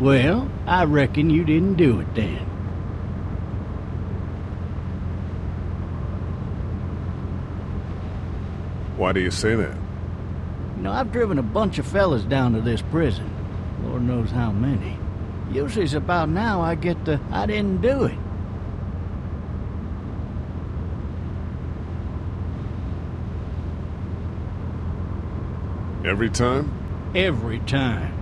Well, I reckon you didn't do it then. Why do you say that? You know, I've driven a bunch of fellas down to this prison. Lord knows how many. Usually it's about now I get the, I didn't do it. Every time? Every time.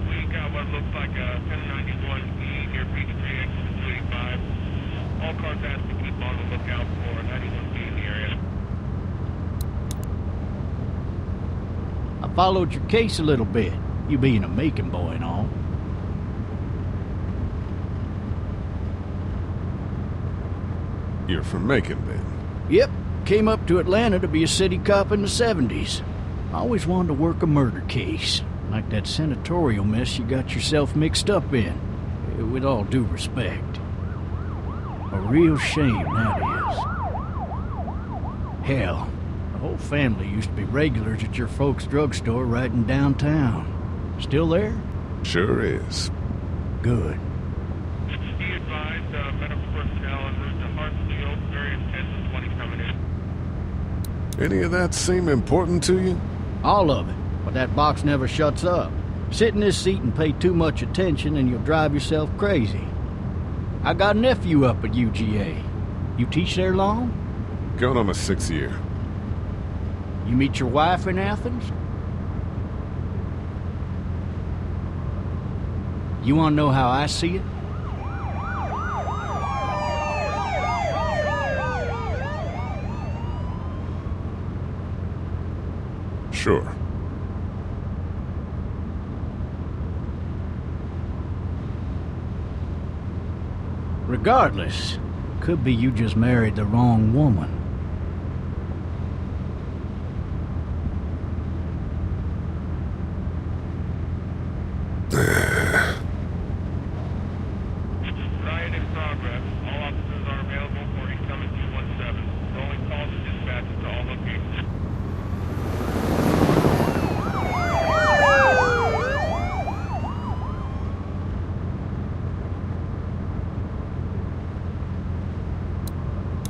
We got what looks like a 1091E near Peachtree, exit 285. All cars asked to keep on the lookout for 91B in the area. I followed your case a little bit, you being a Macon boy and all. You're from Macon, then? Yep, came up to Atlanta to be a city cop in the 70s. I always wanted to work a murder case, like that senatorial mess you got yourself mixed up in. With all due respect. A real shame, that is. Hell, the whole family used to be regulars at your folks' drugstore right in downtown. Still there? Sure is. Good. Be advised, medical personnel en route to Hartsfield, various 10 to 20 coming in. Any of that seem important to you? All of it, but that box never shuts up. Sit in this seat and pay too much attention and you'll drive yourself crazy. I got a nephew up at UGA. You teach there long? Going on my 6th year. You meet your wife in Athens? You want to know how I see it? Sure. Regardless, could be you just married the wrong woman. Riot in progress. All officers are available for incoming 217. Rolling calls and dispatches to all locations.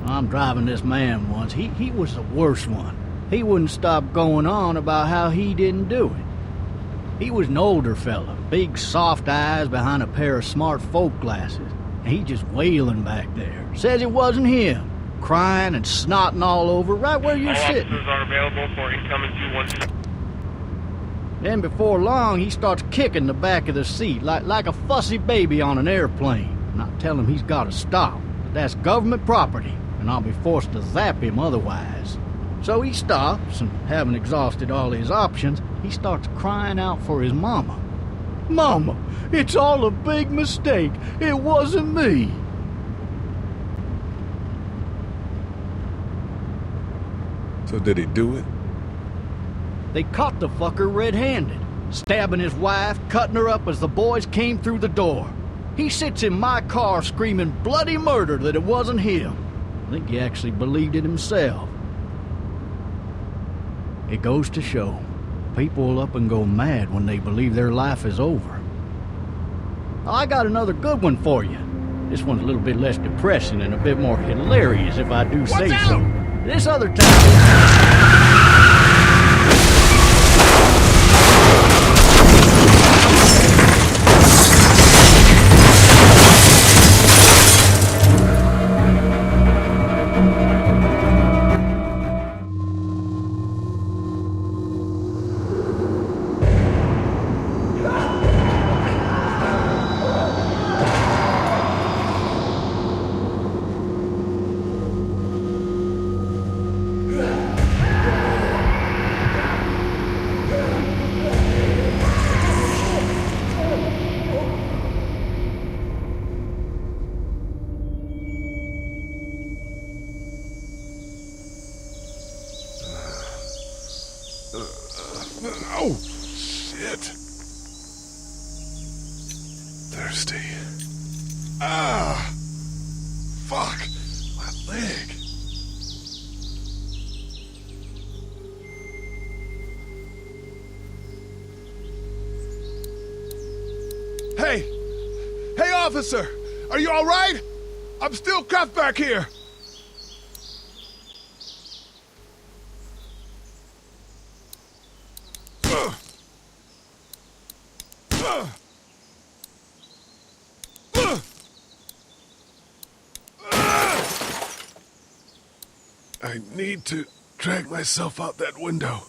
I'm driving this man once. He was the worst one. He wouldn't stop going on about how he didn't do it. He was an older fella, big soft eyes behind a pair of smart folk glasses. And he just wailing back there. Says it wasn't him. Crying and snotting all over right where you're All sitting. officers are available for incoming 217. Then before long, he starts kicking the back of the seat like a fussy baby on an airplane. And I tell him he's got to stop. But that's government property, and I'll be forced to zap him otherwise. So he stops, and having exhausted all his options, he starts crying out for his mama. Mama, it's all a big mistake. It wasn't me. So did he do it? They caught the fucker red-handed, stabbing his wife, cutting her up as the boys came through the door. He sits in my car screaming bloody murder that it wasn't him. I think he actually believed it himself. It goes to show, people will up and go mad when they believe their life is over. I got another good one for you. This one's a little bit less depressing and a bit more hilarious if I do say so. This other time... Oh, shit. Thirsty. Ah! Fuck! My leg. officer! Are you all right? I'm still cuffed back here. I need to drag myself out that window.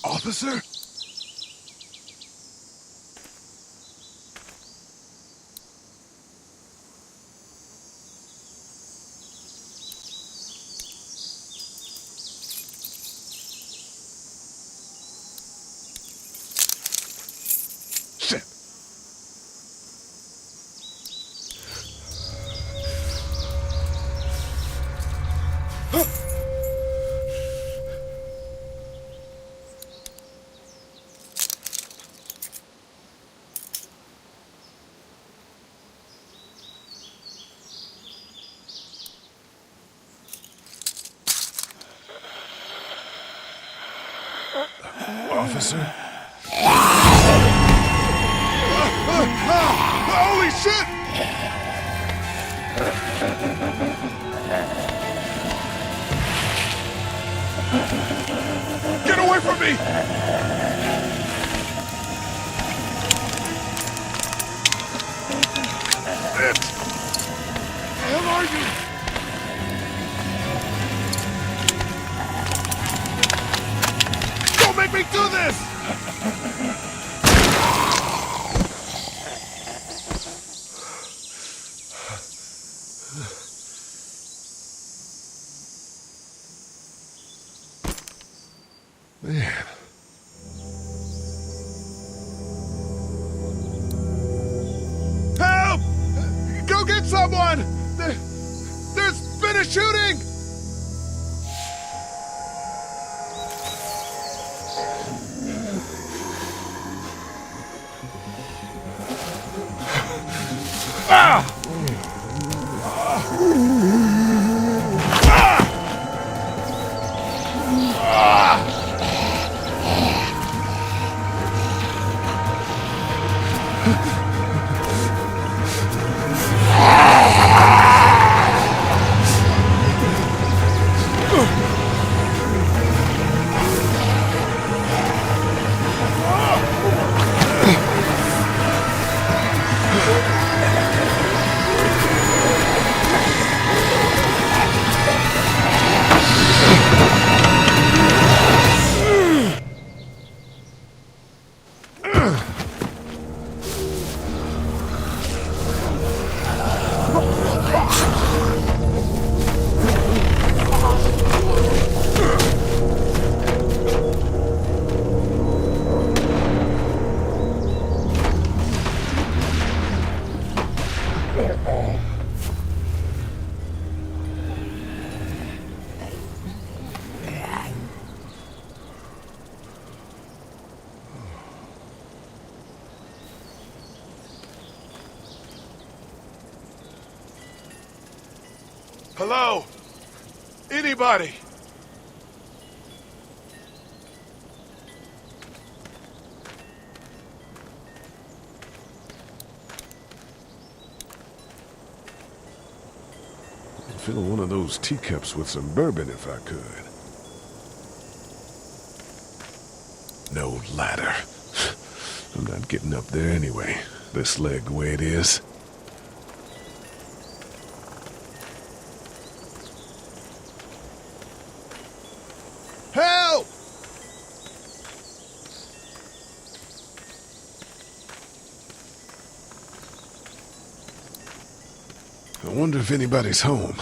Officer? Shit. Officer? Holy shit! Get away from me! It! Where the hell are you? Don't make me do this! Man. Help! Go get someone! There's been a shooting! Ah! Hello? Anybody? I'd fill one of those teacups with some bourbon if I could. No ladder. I'm not getting up there anyway. this leg the way it is. Help! I wonder if anybody's home.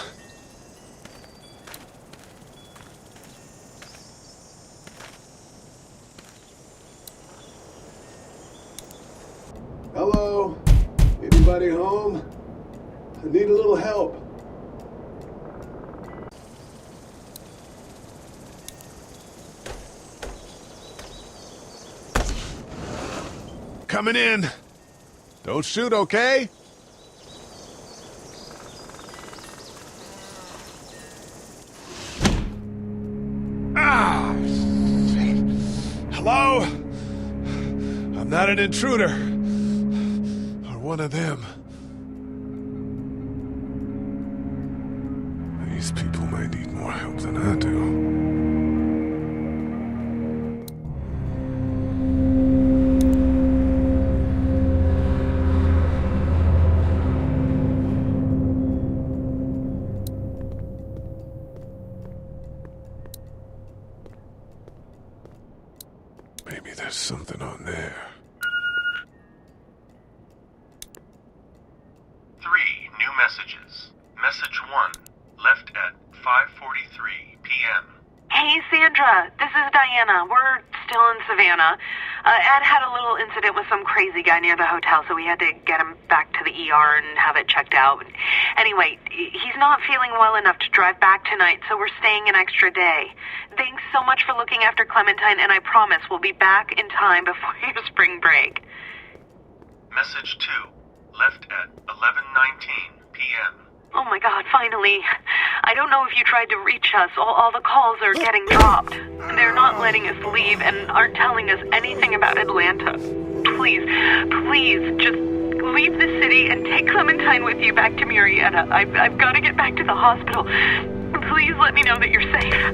Hello? Anybody home? I need a little help. Coming in. Don't shoot, okay? Ah! Hello? I'm not an intruder. Or one of them. These people may need more help than I do. Maybe there's something on there. 3 new messages. Message 1, left at 5:43 p.m. Hey, Sandra. This is Diana. We're still in Savannah. Ed had a little incident with some crazy guy near the hotel, so we had to get him back to the ER and have it checked out. Anyway, he's not feeling well enough to drive back tonight, so we're staying an extra day. Thanks so much for looking after Clementine, and I promise we'll be back in time before your spring break. Message 2, left at 11:19 p.m. Oh my God, finally. I don't know if you tried to reach us. All the calls are getting dropped. They're not letting us leave and aren't telling us anything about Atlanta. Please, just leave the city and take Clementine with you back to Murrieta. I've got to get back to the hospital. Please let me know that you're safe.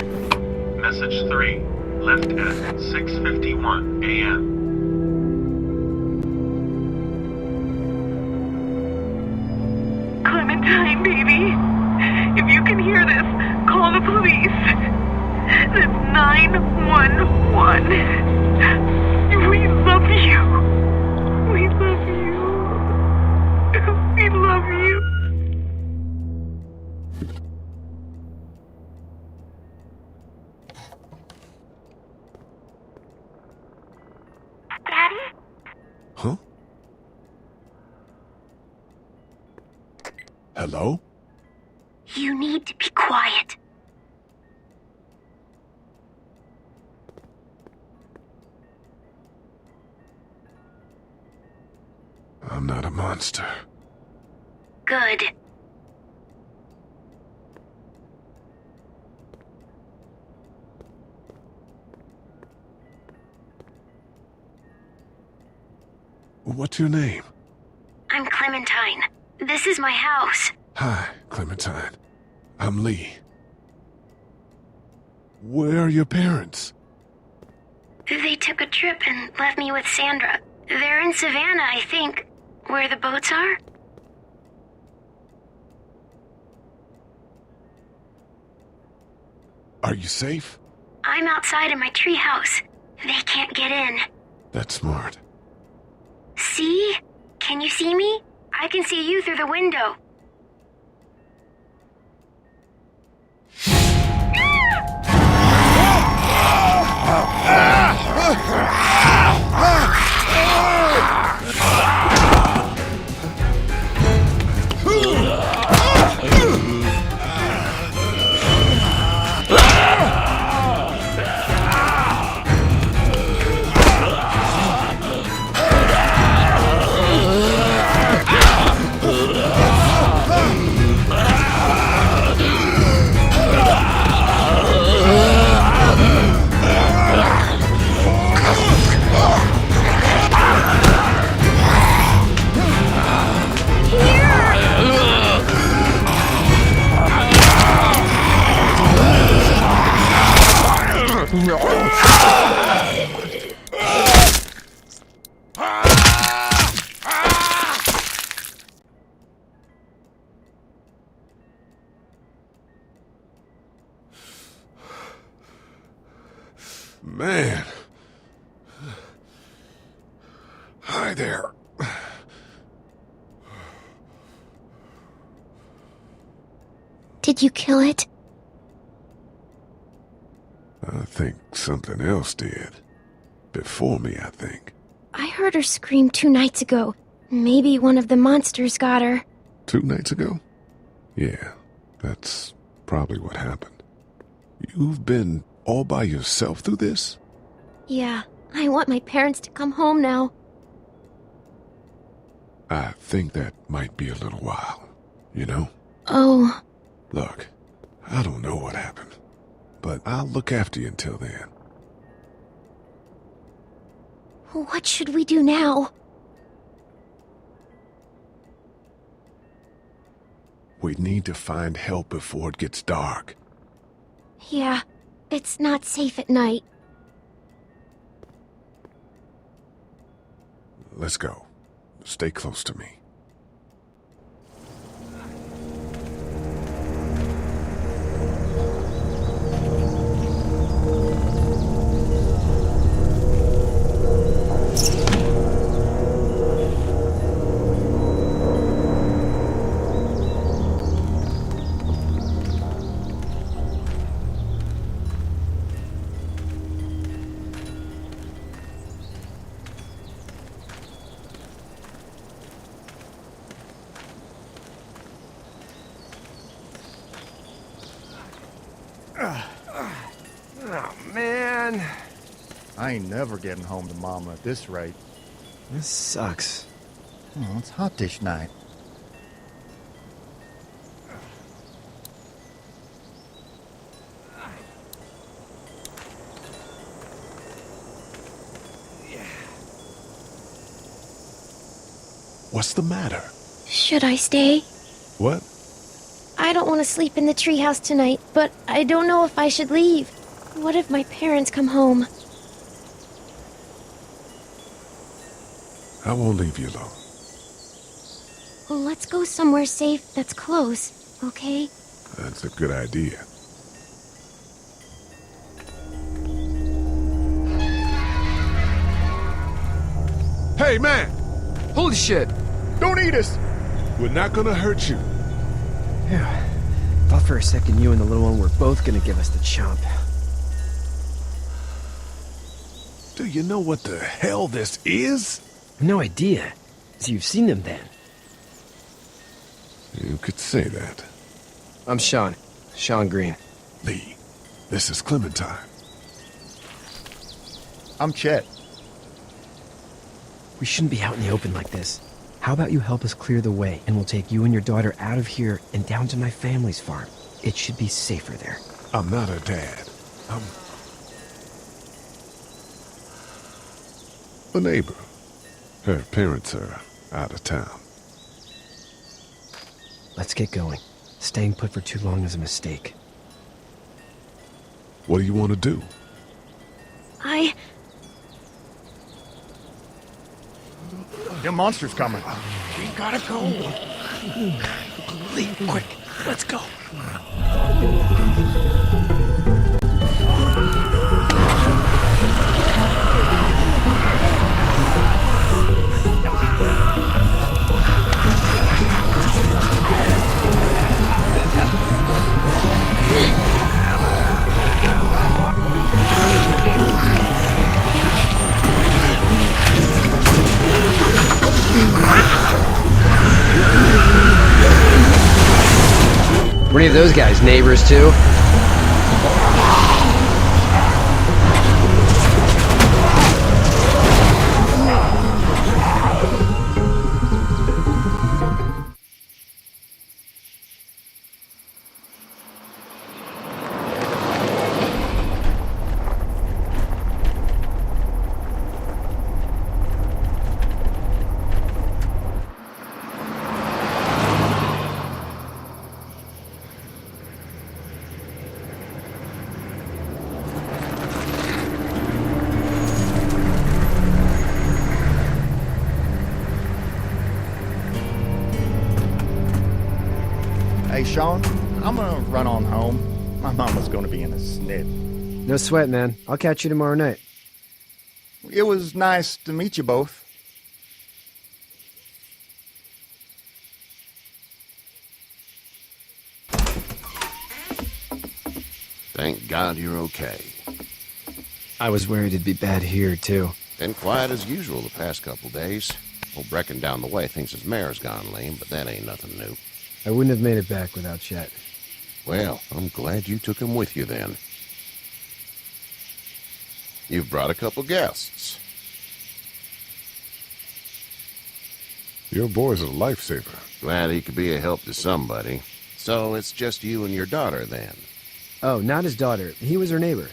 Message 3, left at 6:51 a.m. Clementine, baby. If you can hear this, call the police. That's 911. We love you. We love you. We love you. Daddy? Huh? Hello? You need to be quiet. I'm not a monster. Good. What's your name? I'm Clementine. This is my house. Hi, Clementine. I'm Lee. Where are your parents? They took a trip and left me with Sandra. They're in Savannah, I think. Where the boats are? Are you safe? I'm outside in my treehouse. They can't get in. That's smart. See? Can you see me? I can see you through the window. there. Did you kill it? I think something else did. Before me, I think. I heard her scream 2 nights ago. Maybe one of the monsters got her. 2 nights ago? Yeah, that's probably what happened. You've been all by yourself through this? Yeah, I want my parents to come home now. I think that might be a little while, you know? Oh. Look, I don't know what happened, but I'll look after you until then. What should we do now? We need to find help before it gets dark. Yeah, it's not safe at night. Let's go. Stay close to me. Oh, man. I ain't never getting home to Mama at this rate. This sucks. Oh, it's hot dish night. What's the matter? Should I stay? What? I don't want to sleep in the treehouse tonight, but I don't know if I should leave. What if my parents come home? I won't leave you alone. Well, let's go somewhere safe that's close, okay? That's a good idea. Hey, man! Holy shit! Don't eat us! We're not gonna hurt you. Yeah. Thought for a second you and the little one were both gonna give us the chomp. Do you know what the hell this is? No idea. So you've seen them then? You could say that. I'm Sean. Sean Green. Lee, this is Clementine. I'm Chet. We shouldn't be out in the open like this. How about you help us clear the way, and we'll take you and your daughter out of here and down to my family's farm. It should be safer there. I'm not her dad. I'm a neighbor. Her parents are out of town. Let's get going. Staying put for too long is a mistake. What do you want to do? The monster's coming. We gotta go. Lee, quick, let's go. Were any of those guys neighbors too? Hey, Sean, I'm gonna run on home. My mama's gonna be in a snit. No sweat, man. I'll catch you tomorrow night. It was nice to meet you both. Thank God you're okay. I was worried it'd be bad here, too. Been quiet as usual the past couple days. Old Brecken down the way thinks his mare's gone lame, but that ain't nothing new. I wouldn't have made it back without Chet. Well, I'm glad you took him with you then. You've brought a couple guests. Your boy's a lifesaver. Glad he could be a help to somebody. So it's just you and your daughter then? Oh, not his daughter. He was her neighbor.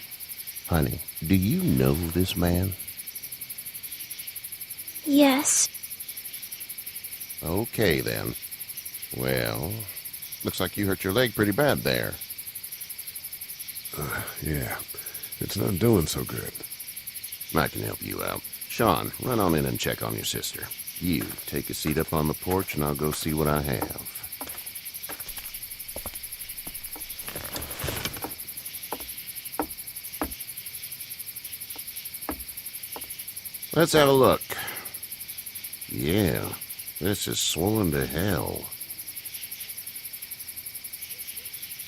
Honey, do you know this man? Yes. Okay, then. Well, looks like you hurt your leg pretty bad there. Yeah, it's not doing so good. I can help you out. Sean, run on in and check on your sister. You, take a seat up on the porch and I'll go see what I have. Let's have a look. Yeah, this is swollen to hell.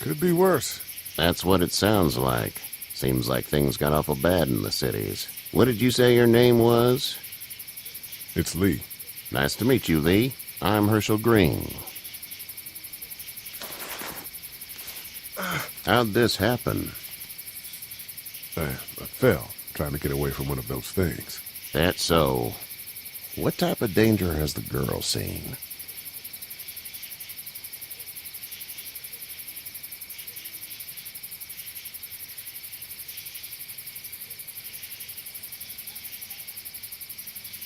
Could be worse. That's what it sounds like. Seems like things got awful bad in the cities. What did you say your name was? It's Lee. Nice to meet you, Lee. I'm Herschel Green. How'd this happen? I fell, trying to get away from one of those things. That's so. What type of danger has the girl seen?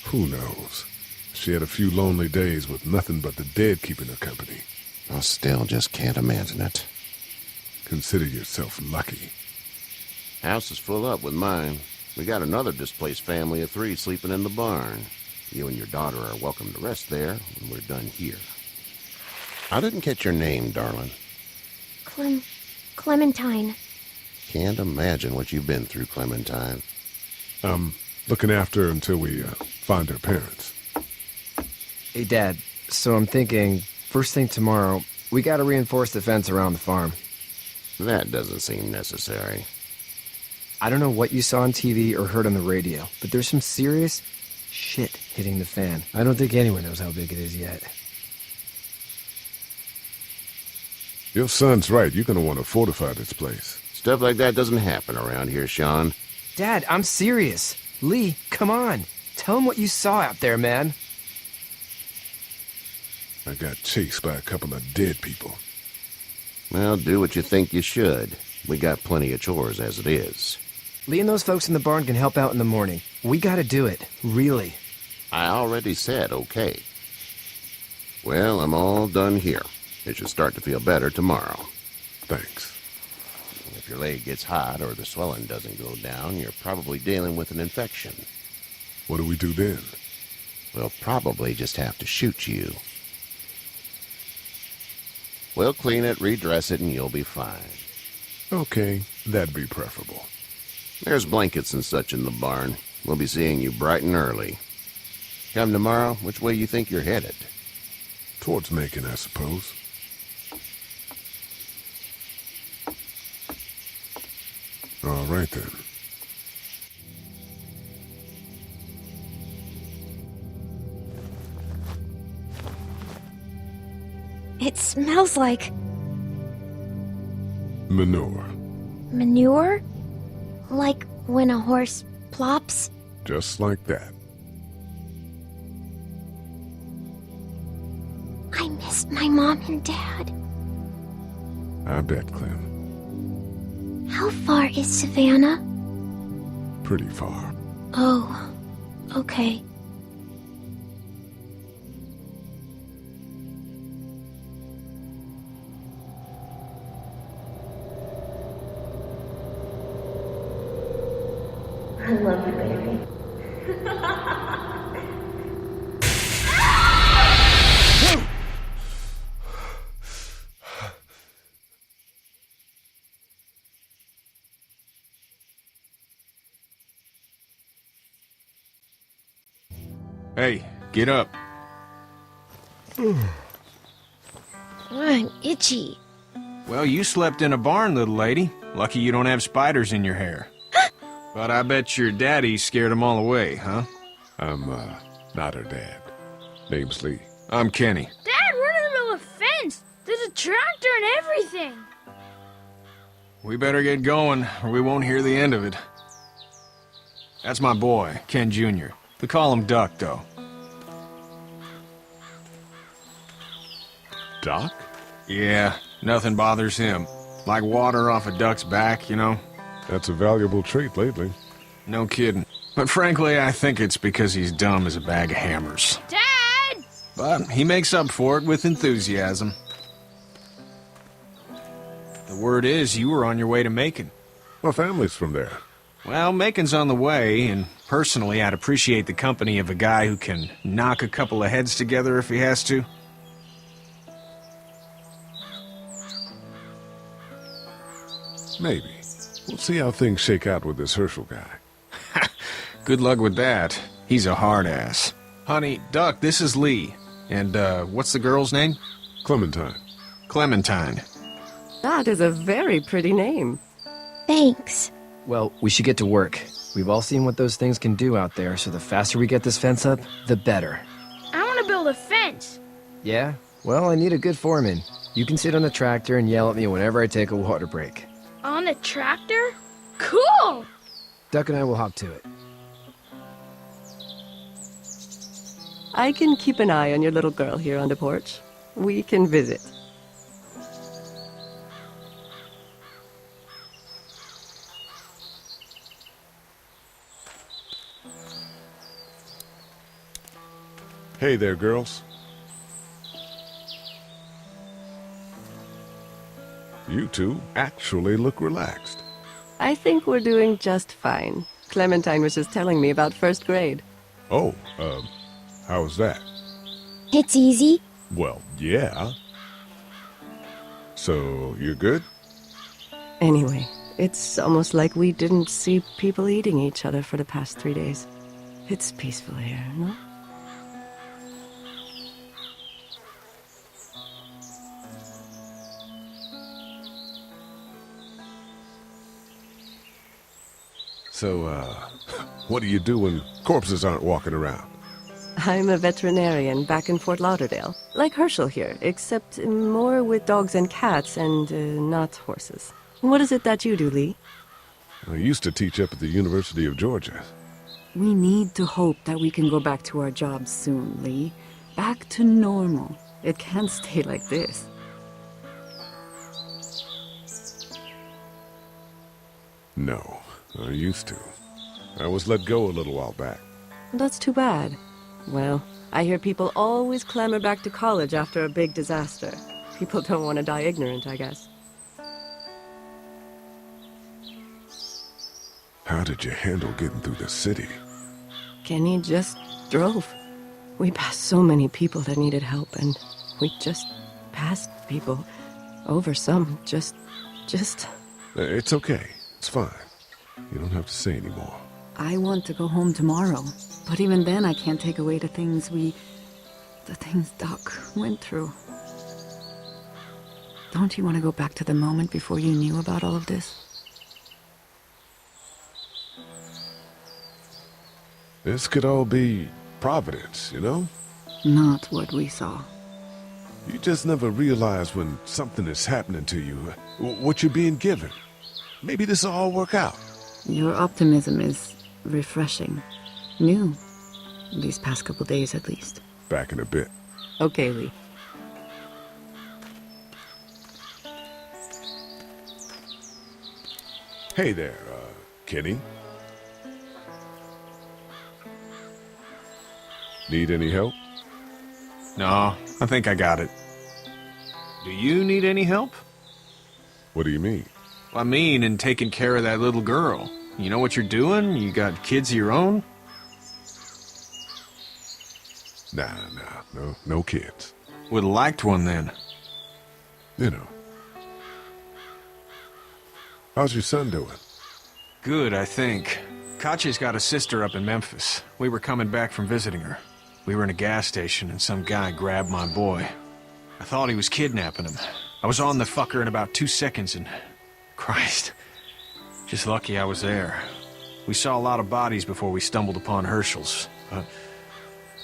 Who knows? She had a few lonely days with nothing but the dead keeping her company. I still just can't imagine it. Consider yourself lucky. House is full up with mine. We got another displaced family of 3 sleeping in the barn. You and your daughter are welcome to rest there when we're done here. I didn't catch your name, darling. Clementine. Can't imagine what you've been through, Clementine. Looking after her until we find her parents. Hey, Dad, so I'm thinking, first thing tomorrow, we gotta reinforce the fence around the farm. That doesn't seem necessary. I don't know what you saw on TV or heard on the radio, but there's some serious shit hitting the fan. I don't think anyone knows how big it is yet. Your son's right. You're gonna want to fortify this place. Stuff like that doesn't happen around here, Sean. Dad, I'm serious. Lee, come on. Tell him what you saw out there, man. I got chased by a couple of dead people. Well, do what you think you should. We got plenty of chores as it is. Lee and those folks in the barn can help out in the morning. We gotta do it. Really. I already said okay. Well, I'm all done here. It should start to feel better tomorrow. Thanks. If your leg gets hot or the swelling doesn't go down, you're probably dealing with an infection. What do we do then? We'll probably just have to shoot you. We'll clean it, redress it, and you'll be fine. Okay, that'd be preferable. There's blankets and such in the barn. We'll be seeing you bright and early. Come tomorrow, which way you think you're headed? Towards Macon, I suppose. All right, then. It smells like Manure. manure? Like when a horse plops? Just like that. I miss my mom and dad. I bet, Clem. How far is Savannah? Pretty far. Oh, okay. I love you, baby. Hey, get up. I'm itchy. Well, you slept in a barn, little lady. Lucky you don't have spiders in your hair. But I bet your daddy scared them all away, huh? I'm, not her dad. Name's Lee. I'm Kenny. Dad, we're in the middle of a fence. There's a tractor and everything. We better get going, or we won't hear the end of it. That's my boy, Ken Jr. We call him Duck, though. Doc? Yeah, nothing bothers him. Like water off a duck's back, you know? That's a valuable trait lately. No kidding. But frankly, I think it's because he's dumb as a bag of hammers. Dad! But he makes up for it with enthusiasm. The word is you were on your way to Macon. My family's from there. Well, Macon's on the way, and personally, I'd appreciate the company of a guy who can knock a couple of heads together if he has to. Maybe. We'll see how things shake out with this Herschel guy. Good luck with that. He's a hard ass. Honey, Duck, this is Lee. And, what's the girl's name? Clementine. Clementine. That is a very pretty name. Thanks. Well, we should get to work. We've all seen what those things can do out there, so the faster we get this fence up, the better. I want to build a fence. Yeah? Well, I need a good foreman. You can sit on the tractor and yell at me whenever I take a water break. On the tractor? Cool! Duck and I will hop to it. I can keep an eye on your little girl here on the porch. We can visit. Hey there, girls. You two actually look relaxed. I think we're doing just fine. Clementine was just telling me about first grade. Oh, how was that? It's easy. Well, yeah. So, you're good? Anyway, it's almost like we didn't see people eating each other for the past 3 days. It's peaceful here, no? So, what do you do when corpses aren't walking around? I'm a veterinarian back in Fort Lauderdale. Like Herschel here, except more with dogs and cats and not horses. What is it that you do, Lee? I used to teach up at the University of Georgia. We need to hope that we can go back to our jobs soon, Lee. Back to normal. It can't stay like this. No, I used to. I was let go a little while back. That's too bad. Well, I hear people always clamor back to college after a big disaster. People don't want to die ignorant, I guess. How did you handle getting through the city? Kenny just drove. We passed so many people that needed help, and we just passed people. Over some, just... It's okay. It's fine. You don't have to say anymore. I want to go home tomorrow. But even then, I can't take away the things Doc went through. Don't you want to go back to the moment before you knew about all of this? This could all be Providence, you know? Not what we saw. You just never realize when something is happening to you, what you're being given. Maybe this will all work out. Your optimism is refreshing. New. These past couple days, at least. Back in a bit. Okay, Lee. Hey there, Kenny. Need any help? No, I think I got it. Do you need any help? What do you mean? I mean, in taking care of that little girl. You know what you're doing? You got kids of your own? Nah, no kids. Would've liked one then. You know. How's your son doing? Good, I think. Katya's got a sister up in Memphis. We were coming back from visiting her. We were in a gas station and some guy grabbed my boy. I thought he was kidnapping him. I was on the fucker in about 2 seconds and... Christ, Just lucky I was there. We saw a lot of bodies before we stumbled upon Herschel's. But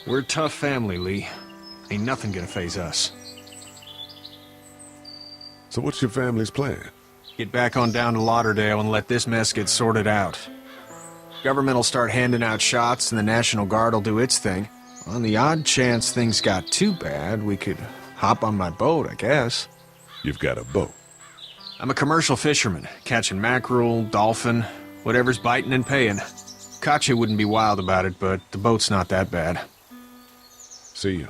we're a tough family, Lee. Ain't nothing gonna faze us. So what's your family's plan? Get back on down to Lauderdale and let this mess get sorted out. Government will start handing out shots and the National Guard will do its thing. On the odd chance things got too bad, we could hop on my boat, I guess. You've got a boat? I'm a commercial fisherman, catching mackerel, dolphin, whatever's biting and paying. Katya wouldn't be wild about it, but the boat's not that bad. See you.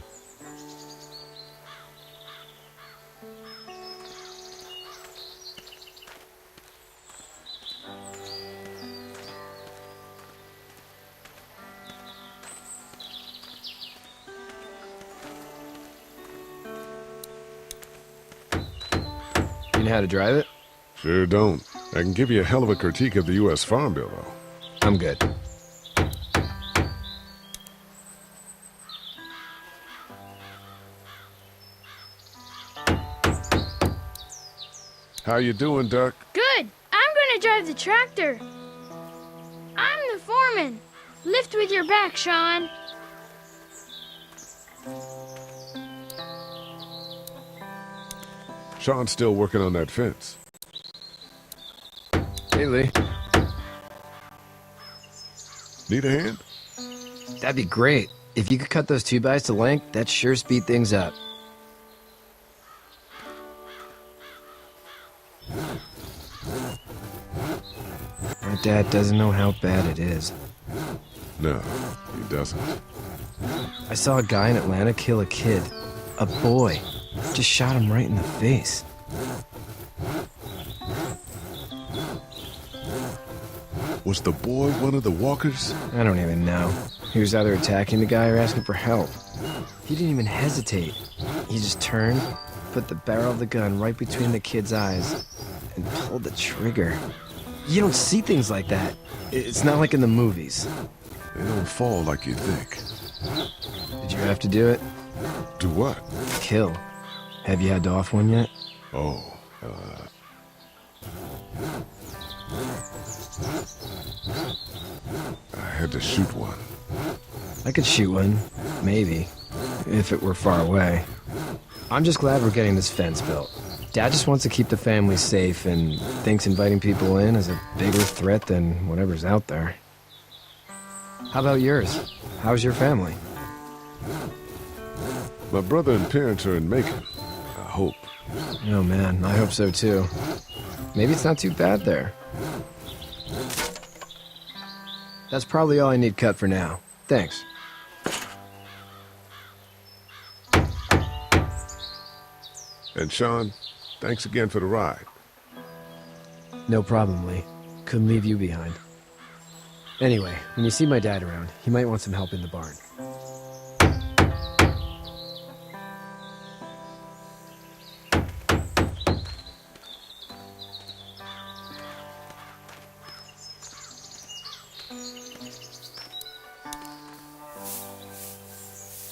You know how to drive it? Sure don't. I can give you a hell of a critique of the U.S. Farm Bill, though. I'm good. How you doing, Duck? Good. I'm gonna drive the tractor. I'm the foreman. Lift with your back, Sean. Sean's still working on that fence. Hey, Lee. Need a hand? That'd be great. If you could cut those 2x to length, that'd sure speed things up. My dad doesn't know how bad it is. No, he doesn't. I saw a guy in Atlanta kill a kid. A boy. Just shot him right in the face. Was the boy one of the walkers? I don't even know. He was either attacking the guy or asking for help. He didn't even hesitate. He just turned, put the barrel of the gun right between the kid's eyes, and pulled the trigger. You don't see things like that. It's not like in the movies. They don't fall like you think. Did you have to do it? Do what? Kill. Have you had to off one yet? Oh, I had to shoot one. I could shoot one, maybe, if it were far away. I'm just glad we're getting this fence built. Dad just wants to keep the family safe and thinks inviting people in is a bigger threat than whatever's out there. How about yours? How's your family? My brother and parents are in Macon. I hope. Oh man, I hope so too. Maybe it's not too bad there. That's probably all I need cut for now. Thanks. And Sean, thanks again for the ride. No problem, Lee. Couldn't leave you behind. Anyway, when you see my dad around, he might want some help in the barn.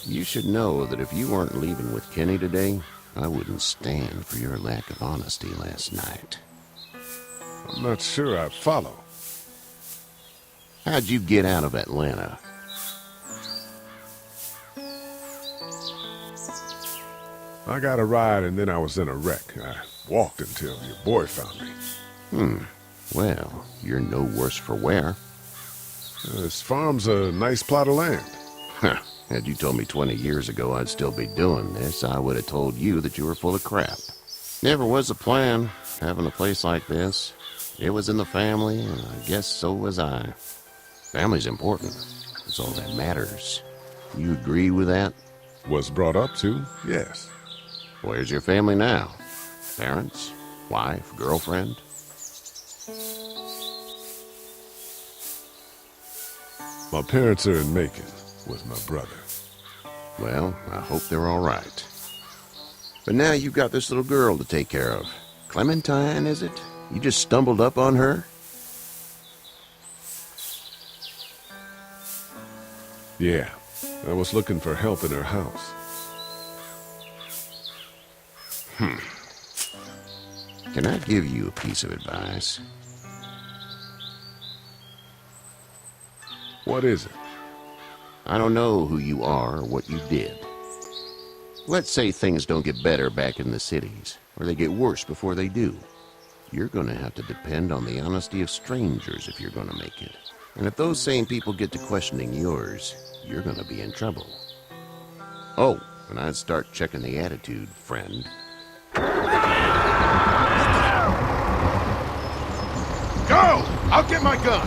You should know that if you weren't leaving with Kenny today, I wouldn't stand for your lack of honesty last night. I'm not sure I follow. How'd you get out of Atlanta? I got a ride and then I was in a wreck. I walked until your boy found me. Well, you're no worse for wear. This farm's a nice plot of land. Huh. Had you told me 20 years ago I'd still be doing this, I would have told you that you were full of crap. Never was a plan, having a place like this. It was in the family, and I guess so was I. Family's important. It's all that matters. You agree with that? Was brought up to, yes. Where's your family now? Parents? Wife? Girlfriend? My parents are in Macon with my brother. Well, I hope they're all right. But now you've got this little girl to take care of. Clementine, is it? You just stumbled up on her? Yeah, I was looking for help in her house. Can I give you a piece of advice? What is it? I don't know who you are or what you did. Let's say things don't get better back in the cities, or they get worse before they do. You're gonna have to depend on the honesty of strangers if you're gonna make it. And if those same people get to questioning yours, you're gonna be in trouble. Oh, and I'd start checking the attitude, friend. Go! I'll get my gun!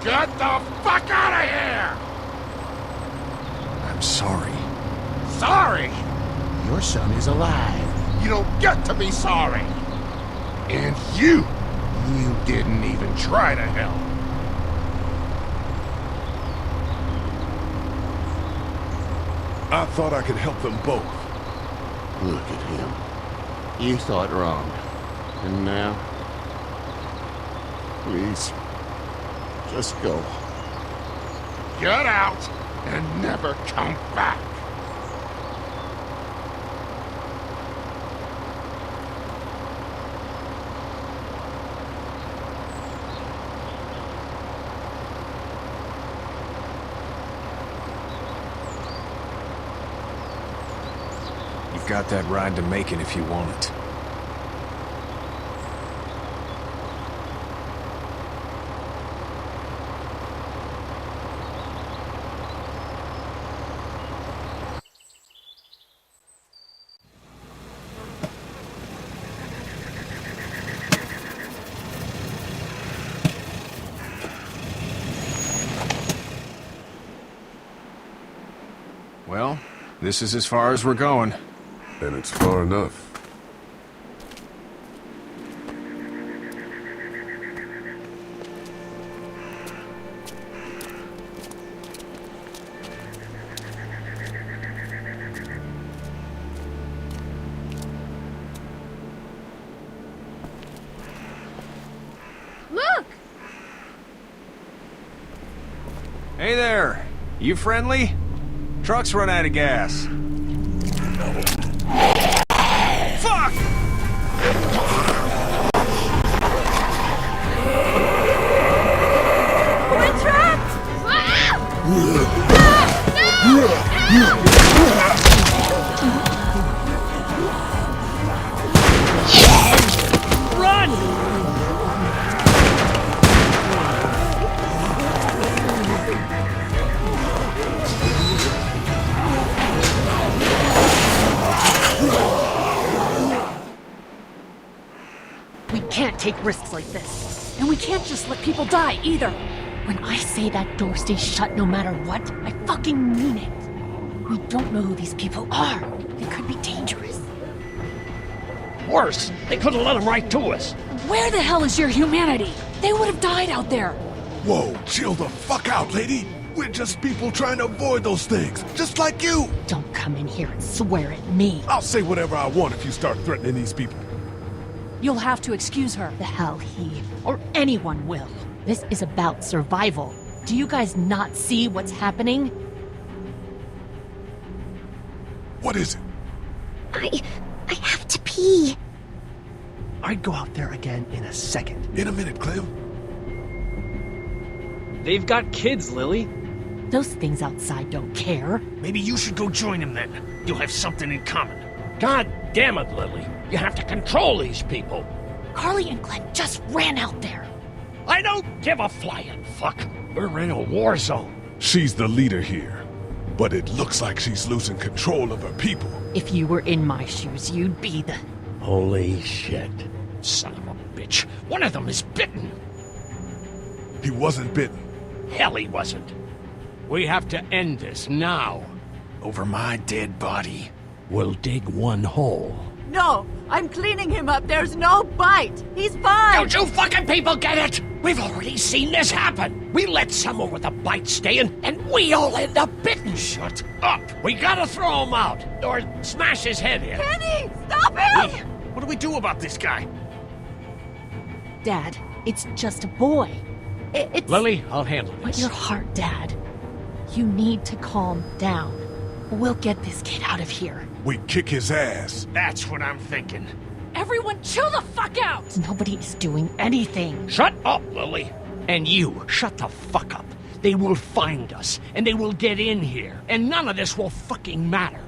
Get the fuck out of here! I'm sorry. Sorry? Your son is alive. You don't get to be sorry. And you didn't even try to help. I thought I could help them both. Look at him. You thought wrong. And now? Please. Just go. Get out and never come back. You've got that ride to Macon if you want it. Well, this is as far as we're going. And it's far enough. Look! Hey there! You friendly? Truck's run out of gas. Fuck! We're trapped! Run! We can't take risks like this. And we can't just let people die, either. When I say that door stays shut no matter what, I fucking mean it. We don't know who these people are. They could be dangerous. Worse, they could have let them right to us. Where the hell is your humanity? They would have died out there. Whoa, chill the fuck out, lady. We're just people trying to avoid those things, just like you. Don't come in here and swear at me. I'll say whatever I want if you start threatening these people. You'll have to excuse her. The hell he or anyone will. This is about survival. Do you guys not see what's happening? What is it? I have to pee. I'd go out there again in a second. In a minute, Clem. They've got kids, Lily. Those things outside don't care. Maybe you should go join them then. You'll have something in common. God damn it, Lily. You have to control these people. Carly and Glenn just ran out there. I don't give a flying fuck. We're in a war zone. She's the leader here, but it looks like she's losing control of her people. If you were in my shoes, you'd be the... Holy shit. Son of a bitch. One of them is bitten. He wasn't bitten. Hell, he wasn't. We have to end this now. Over my dead body, we'll dig one hole. No, I'm cleaning him up. There's no bite. He's fine. Don't you fucking people get it? We've already seen this happen. We let someone with a bite stay in, and we all end up bitten. Shut up. We gotta throw him out, or smash his head in. Kenny, stop him! Hey, what do we do about this guy? Dad, it's just a boy. It's... Lily, I'll handle this. But your heart, Dad. You need to calm down. We'll get this kid out of here. We kick his ass. That's what I'm thinking. Everyone chill the fuck out! Nobody is doing anything. Shut up, Lily. And you, shut the fuck up. They will find us, and they will get in here, and none of this will fucking matter.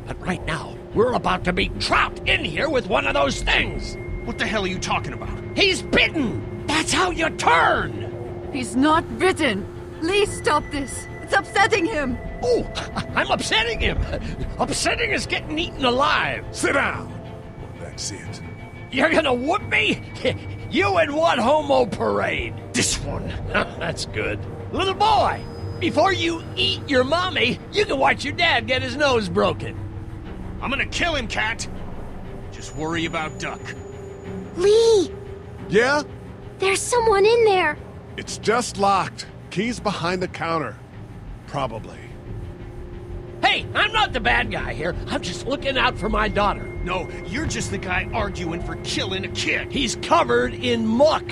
But right now, we're about to be trapped in here with one of those things. What the hell are you talking about? He's bitten! That's how you turn! He's not bitten. Lee, stop this. It's upsetting him. Oh, I'm upsetting him. Upsetting is getting eaten alive. Sit down. That's it. You're gonna whoop me? You and what homo parade? This one. That's good. Little boy, before you eat your mommy, you can watch your dad get his nose broken. I'm gonna kill him, Cat. Just worry about Duck. Lee! Yeah? There's someone in there. It's just locked. Key's behind the counter. Probably. Hey, I'm not the bad guy here. I'm just looking out for my daughter. No, you're just the guy arguing for killing a kid. He's covered in muck.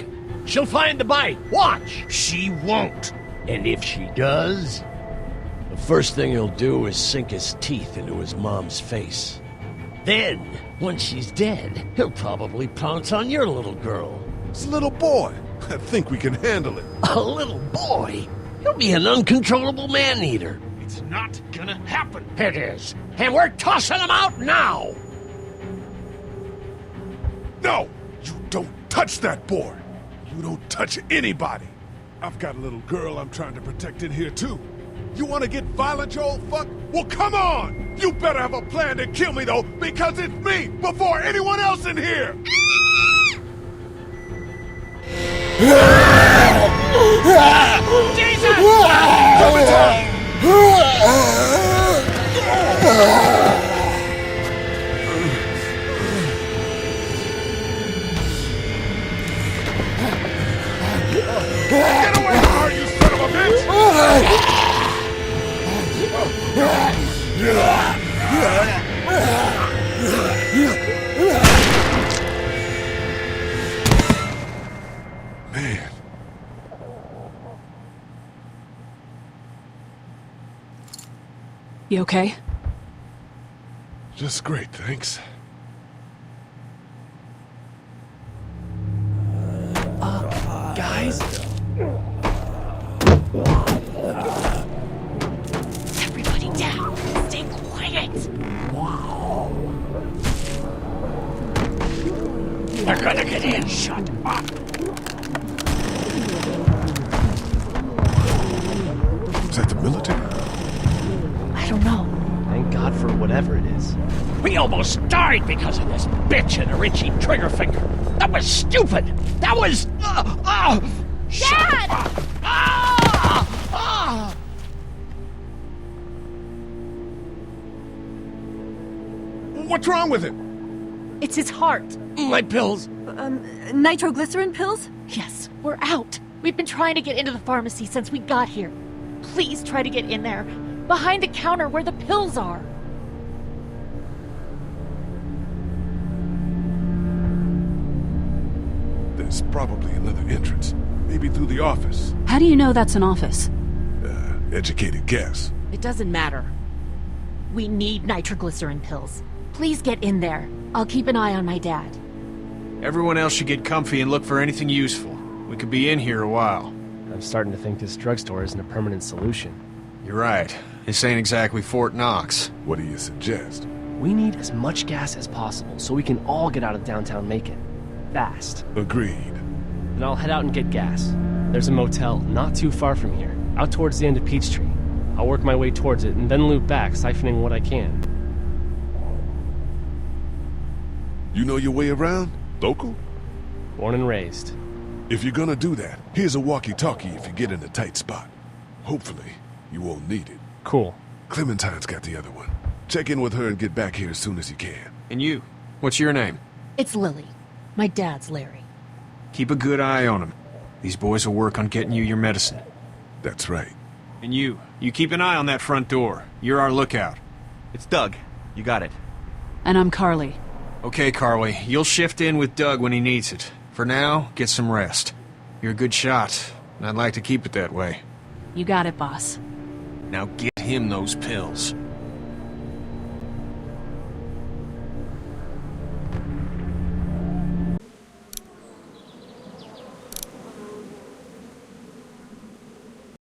She'll find the bite. Watch. She won't. And if she does, the first thing he'll do is sink his teeth into his mom's face. Then, once she's dead, he'll probably pounce on your little girl. It's a little boy. I think we can handle it. A little boy? He'll be an uncontrollable man-eater. It's not gonna happen. It is. And we're tossing him out now! No! You don't touch that boy! You don't touch anybody! I've got a little girl I'm trying to protect in here, too. You want to get violent, you old fuck? Well, come on! You better have a plan to kill me, though, because it's me before anyone else in here! Jesus! Get away from her, you son of a bitch! Man. You okay? Just great, thanks. Guys? Everybody down. Stay quiet. They're gonna get in. Shut up. Is that the military? I don't know. Thank God for whatever it is. We almost died because of this bitch and her itchy trigger finger. That was stupid. That was... Dad! What's wrong with him? It's his heart. My pills. Nitroglycerin pills? Yes, we're out. We've been trying to get into the pharmacy since we got here. Please try to get in there. Behind the counter where the pills are. There's probably another entrance. Maybe through the office. How do you know that's an office? Educated guess. It doesn't matter. We need nitroglycerin pills. Please get in there. I'll keep an eye on my dad. Everyone else should get comfy and look for anything useful. We could be in here a while. I'm starting to think this drugstore isn't a permanent solution. You're right. This ain't exactly Fort Knox. What do you suggest? We need as much gas as possible so we can all get out of downtown Macon. Fast. Agreed. Then I'll head out and get gas. There's a motel not too far from here, out towards the end of Peachtree. I'll work my way towards it and then loop back, siphoning what I can. You know your way around? Local? Born and raised. If you're gonna do that, here's a walkie-talkie if you get in a tight spot. Hopefully, you won't need it. Cool. Clementine's got the other one. Check in with her and get back here as soon as you can. And you? What's your name? It's Lily. My dad's Larry. Keep a good eye on him. These boys will work on getting you your medicine. That's right. And you keep an eye on that front door. You're our lookout. It's Doug. You got it. And I'm Carly. Okay, Carly. You'll shift in with Doug when he needs it. For now, get some rest. You're a good shot, and I'd like to keep it that way. You got it, boss. Now get him those pills.